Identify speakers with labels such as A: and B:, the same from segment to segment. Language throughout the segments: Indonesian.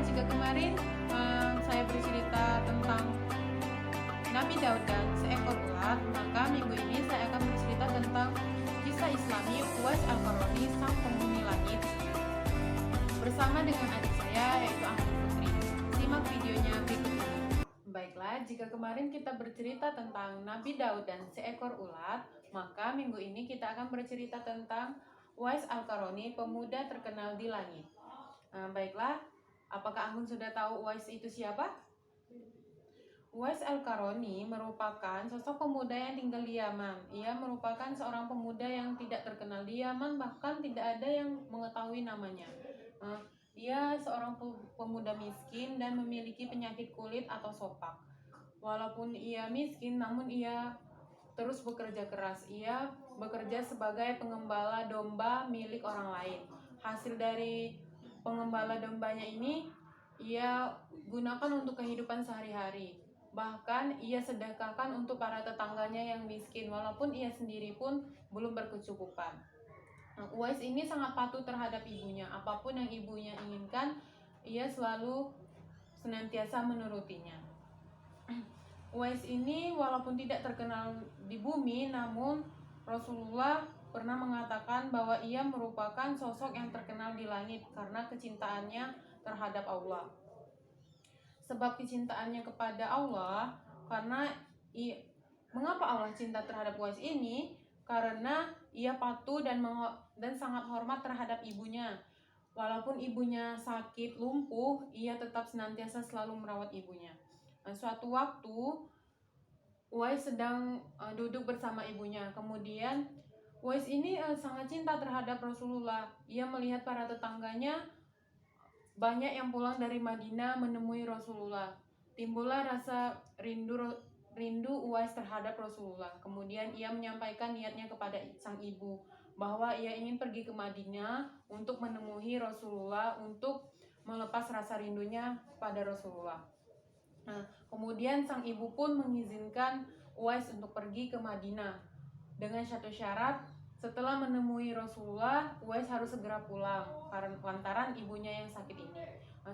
A: jika kemarin saya bercerita tentang Nabi Daud dan seekor ular, maka minggu ini saya akan bercerita tentang kisah Islami Uwais Al-Qarani, sang penghuni langit, bersama dengan adik saya yaitu Anggun Putri. Simak videonya berikut ini. Baiklah, jika kemarin kita bercerita tentang Nabi Daud dan seekor ular, maka minggu ini kita akan bercerita tentang Uwais Al-Qarani, pemuda terkenal di langit. Baiklah, apakah Anggun sudah tahu Uwais itu siapa? Uwais Al-Qarani merupakan sosok pemuda yang tinggal di Yaman. Ia merupakan seorang pemuda yang tidak terkenal di Yaman, bahkan tidak ada yang mengetahui namanya. Dia seorang pemuda miskin dan memiliki penyakit kulit atau sopak. Walaupun ia miskin, namun ia terus bekerja keras. Ia bekerja sebagai pengembala domba milik orang lain. Hasil dari pengembala dombanya ini ia gunakan untuk kehidupan sehari-hari. Bahkan ia sedekahkan untuk para tetangganya yang miskin, walaupun ia sendiri pun belum berkecukupan. Uwais ini sangat patuh terhadap ibunya. Apapun yang ibunya inginkan, ia selalu senantiasa menurutinya. Uwais ini walaupun tidak terkenal di bumi, namun Rasulullah pernah mengatakan bahwa ia merupakan sosok yang terkenal di langit karena kecintaannya terhadap Allah. Sebab kecintaannya kepada Allah, mengapa Allah cinta terhadap Uwais ini? Karena ia patuh dan sangat hormat terhadap ibunya. Walaupun ibunya sakit lumpuh, ia tetap senantiasa selalu merawat ibunya. Suatu waktu Uwais sedang duduk bersama ibunya. Kemudian Uwais ini sangat cinta terhadap Rasulullah. Ia melihat para tetangganya banyak yang pulang dari Madinah menemui Rasulullah. Timbullah rasa rindu Uwais terhadap Rasulullah. Kemudian ia menyampaikan niatnya kepada sang ibu bahwa ia ingin pergi ke Madinah untuk menemui Rasulullah, untuk melepas rasa rindunya kepada Rasulullah. Kemudian sang ibu pun mengizinkan Uwais untuk pergi ke Madinah dengan satu syarat. Setelah menemui Rasulullah, Uwais harus segera pulang lantaran ibunya yang sakit ini.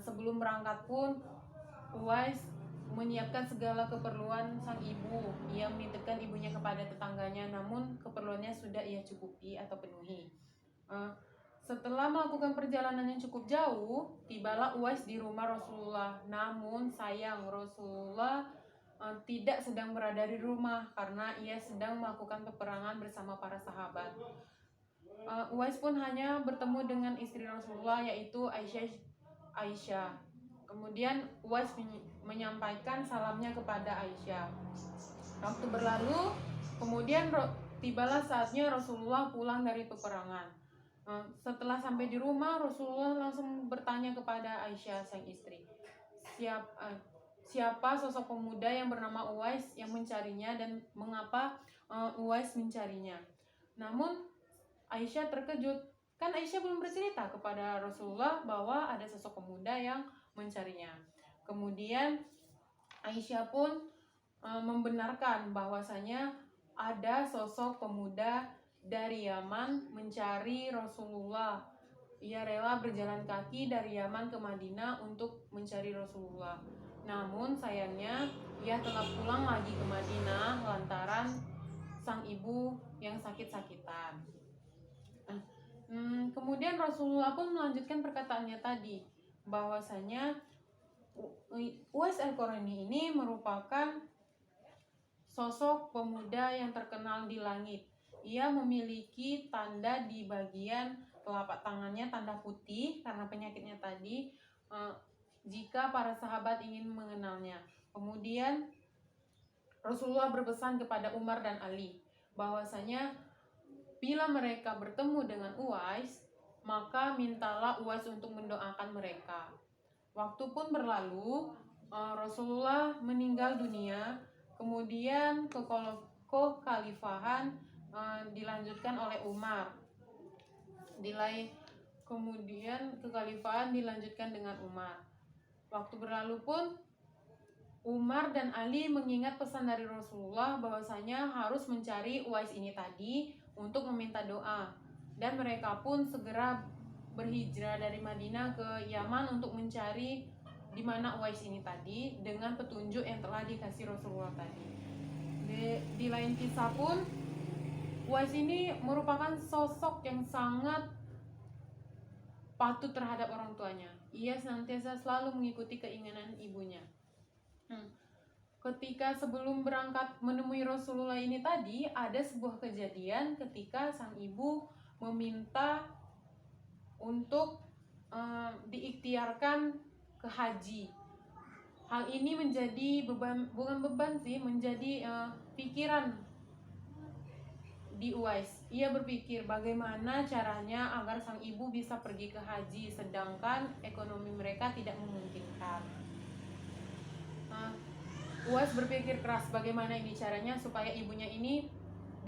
A: Sebelum berangkat pun Uwais menyiapkan segala keperluan sang ibu. Ia menitipkan ibunya kepada tetangganya, namun keperluannya sudah ia cukupi atau penuhi. Setelah melakukan perjalanan yang cukup jauh, tibalah Uwais di rumah Rasulullah. Namun sayang, Rasulullah tidak sedang berada di rumah karena ia sedang melakukan peperangan bersama para sahabat. Uwais pun hanya bertemu dengan istri Rasulullah, yaitu Aisyah. Kemudian Uwais menyampaikan salamnya kepada Aisyah. Waktu berlalu, kemudian tibalah saatnya Rasulullah pulang dari peperangan. Setelah sampai di rumah, Rasulullah langsung bertanya kepada Aisyah, sang istri, siapa sosok pemuda yang bernama Uwais yang mencarinya dan mengapa Uwais mencarinya. Namun Aisyah terkejut, kan Aisyah belum bercerita kepada Rasulullah bahwa ada sosok pemuda yang mencarinya. Kemudian Aisyah pun membenarkan bahwasanya ada sosok pemuda dari Yaman mencari Rasulullah. Ia rela berjalan kaki dari Yaman ke Madinah untuk mencari Rasulullah. Namun sayangnya ia telah pulang lagi ke Madinah lantaran sang ibu yang sakit-sakitan. Kemudian Rasulullah pun melanjutkan perkataannya tadi, bahwasanya Uwais Al-Qarani ini merupakan sosok pemuda yang terkenal di langit. Ia memiliki tanda di bagian telapak tangannya, tanda putih karena penyakitnya tadi, jika para sahabat ingin mengenalnya. Kemudian Rasulullah berpesan kepada Umar dan Ali bahwasanya bila mereka bertemu dengan Uwais, maka mintalah Uwais untuk mendoakan mereka. Waktu pun berlalu, Rasulullah meninggal dunia. Kemudian kekhalifahan dilanjutkan oleh Umar. Kemudian kekhalifahan dilanjutkan dengan Umar. Waktu berlalu pun Umar dan Ali mengingat pesan dari Rasulullah bahwasanya harus mencari Uwais ini tadi untuk meminta doa, dan mereka pun segera berhijrah dari Madinah ke Yaman untuk mencari di mana Uwais ini tadi dengan petunjuk yang telah dikasih Rasulullah tadi. Di lain kisah pun Uwais ini merupakan sosok yang sangat patuh terhadap orang tuanya. Ia senantiasa selalu mengikuti keinginan ibunya. Ketika sebelum berangkat menemui Rasulullah ini tadi, ada sebuah kejadian ketika sang ibu meminta untuk diikhtiarkan ke haji. Hal ini menjadi beban, bukan beban sih, menjadi pikiran di Uwais. Ia berpikir bagaimana caranya agar sang ibu bisa pergi ke haji, sedangkan ekonomi mereka tidak memungkinkan. Uwais berpikir keras bagaimana ini caranya supaya ibunya ini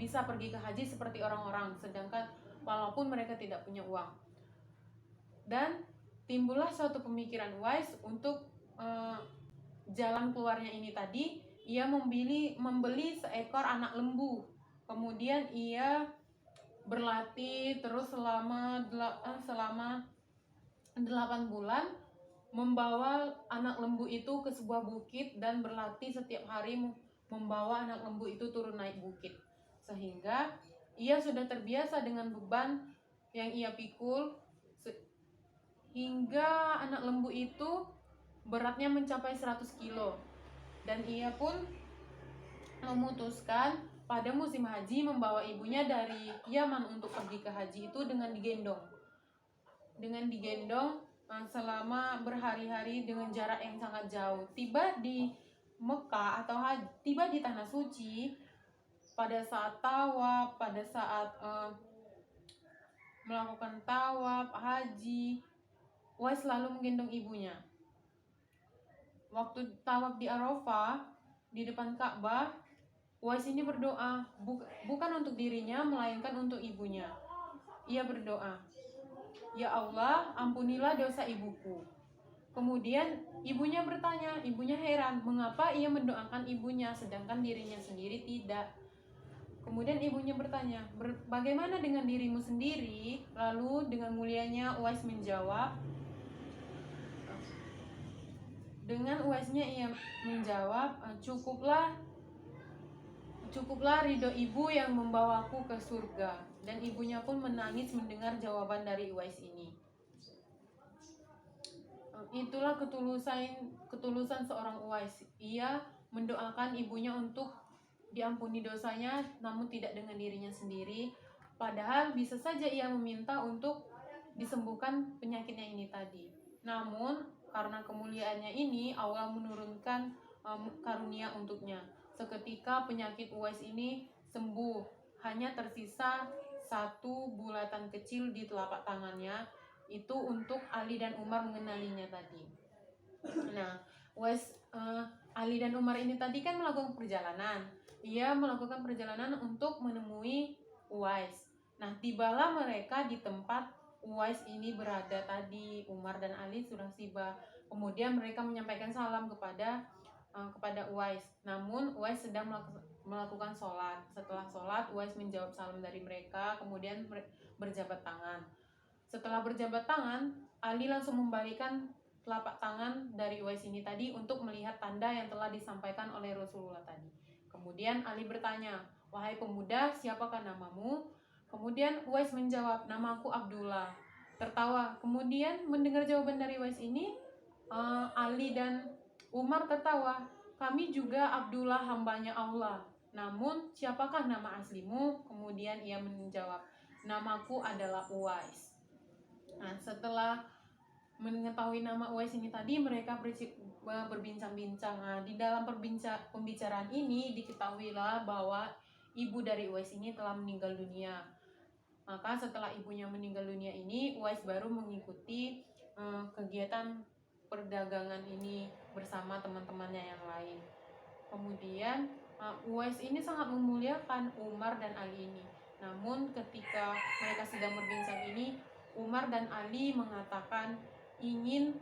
A: bisa pergi ke haji seperti orang-orang, sedangkan walaupun mereka tidak punya uang. Dan timbullah suatu pemikiran Uwais untuk jalan keluarnya ini tadi. Ia membeli seekor anak lembu. Kemudian ia berlatih terus selama 8 bulan, membawa anak lembu itu ke sebuah bukit dan berlatih setiap hari membawa anak lembu itu turun naik bukit, sehingga ia sudah terbiasa dengan beban yang ia pikul, hingga anak lembu itu beratnya mencapai 100 kilo. Dan ia pun memutuskan pada musim haji membawa ibunya dari Yaman untuk pergi ke haji itu dengan digendong selama berhari-hari dengan jarak yang sangat jauh. Tiba di Mekah atau tiba di tanah suci pada saat tawaf, pada saat melakukan tawaf haji, Uwais selalu menggendong ibunya. Waktu tawaf di Arafah di depan Ka'bah, Uwais ini berdoa bukan untuk dirinya melainkan untuk ibunya. Ia berdoa, "Ya Allah, ampunilah dosa ibuku." Kemudian ibunya bertanya, ibunya heran mengapa ia mendoakan ibunya sedangkan dirinya sendiri tidak. Kemudian ibunya bertanya, "Bagaimana dengan dirimu sendiri?" Lalu dengan mulianya Uwais menjawab, ia menjawab, Cukuplah ridho ibu yang membawaku ke surga." Dan ibunya pun menangis mendengar jawaban dari Uwais ini. Itulah ketulusan seorang Uwais. Ia mendoakan ibunya untuk diampuni dosanya, namun tidak dengan dirinya sendiri. Padahal bisa saja ia meminta untuk disembuhkan penyakitnya ini tadi. Namun karena kemuliaannya ini, Allah menurunkan karunia untuknya. Seketika penyakit Uwais ini sembuh, hanya tersisa 1 bulatan kecil di telapak tangannya. Itu untuk Ali dan Umar mengenalinya tadi. Nah, Ali dan Umar ini tadi kan melakukan perjalanan. Ia melakukan perjalanan untuk menemui Uwais. Nah, tibalah mereka di tempat Uwais ini berada tadi. Umar dan Ali sudah tiba. Kemudian mereka menyampaikan salam kepada Uwais. Namun Uwais sedang melakukan sholat. Setelah sholat, Uwais menjawab salam dari mereka, kemudian berjabat tangan. Setelah berjabat tangan, Ali langsung membalikan telapak tangan dari Uwais ini tadi untuk melihat tanda yang telah disampaikan oleh Rasulullah tadi. Kemudian Ali bertanya, "Wahai pemuda, siapakah namamu?" Kemudian Uwais menjawab, "Namaku Abdullah." Tertawa. Kemudian mendengar jawaban dari Uwais ini, Ali dan Umar tertawa. "Kami juga Abdullah, hambanya Allah. Namun siapakah nama aslimu?" Kemudian ia menjawab, "Namaku adalah Uwais." Nah, setelah mengetahui nama Uwais ini tadi, mereka berbincang-bincang. Nah, di dalam pembicaraan ini diketahuilah bahwa ibu dari Uwais ini telah meninggal dunia. Maka setelah ibunya meninggal dunia ini, Uwais baru mengikuti kegiatan perdagangan ini bersama teman-temannya yang lain. Kemudian Uwais ini sangat memuliakan Umar dan Ali ini. Namun ketika mereka sedang berbincang ini, Umar dan Ali mengatakan ingin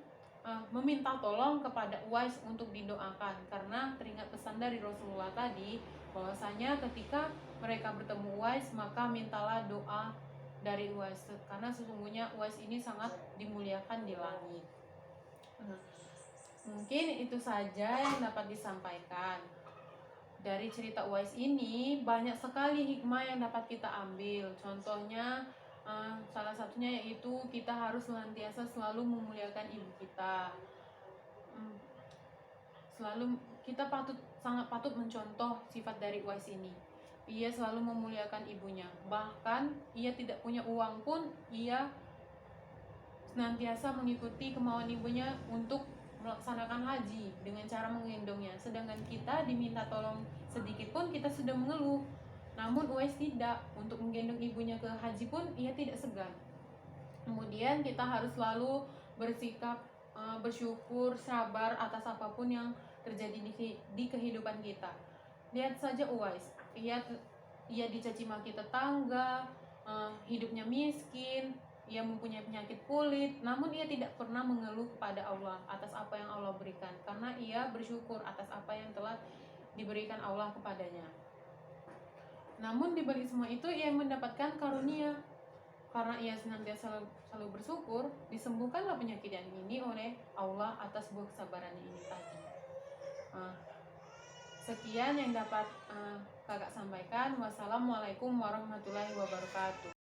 A: meminta tolong kepada Uwais untuk didoakan, karena teringat pesan dari Rasulullah tadi bahwasanya ketika mereka bertemu Uwais maka mintalah doa dari Uwais, karena sesungguhnya Uwais ini sangat dimuliakan di langit. Mungkin itu saja yang dapat disampaikan. Dari cerita Uwais ini banyak sekali hikmah yang dapat kita ambil. Contohnya salah satunya yaitu kita harus senantiasa selalu memuliakan ibu kita. Selalu kita sangat patut mencontoh sifat dari Uwais ini. Ia selalu memuliakan ibunya. Bahkan ia tidak punya uang pun ia senantiasa mengikuti kemauan ibunya untuk melaksanakan haji dengan cara menggendongnya. Sedangkan kita diminta tolong sedikit pun kita sudah mengeluh. Namun Uwais tidak. Untuk menggendong ibunya ke haji pun ia tidak segan. Kemudian kita harus selalu bersikap bersyukur, sabar atas apapun yang terjadi di kehidupan kita. Lihat saja Uwais, ia dicaci maki tetangga, hidupnya miskin, ia mempunyai penyakit kulit, namun ia tidak pernah mengeluh kepada Allah atas apa yang Allah berikan, karena ia bersyukur atas apa yang telah diberikan Allah kepadanya. Namun di balik semua itu ia mendapatkan karunia. Karena ia senantiasa selalu bersyukur, disembuhkanlah penyakit yang ini oleh Allah atas buah kesabarannya ini tadi. Sekian yang dapat kakak sampaikan. Wassalamualaikum warahmatullahi wabarakatuh.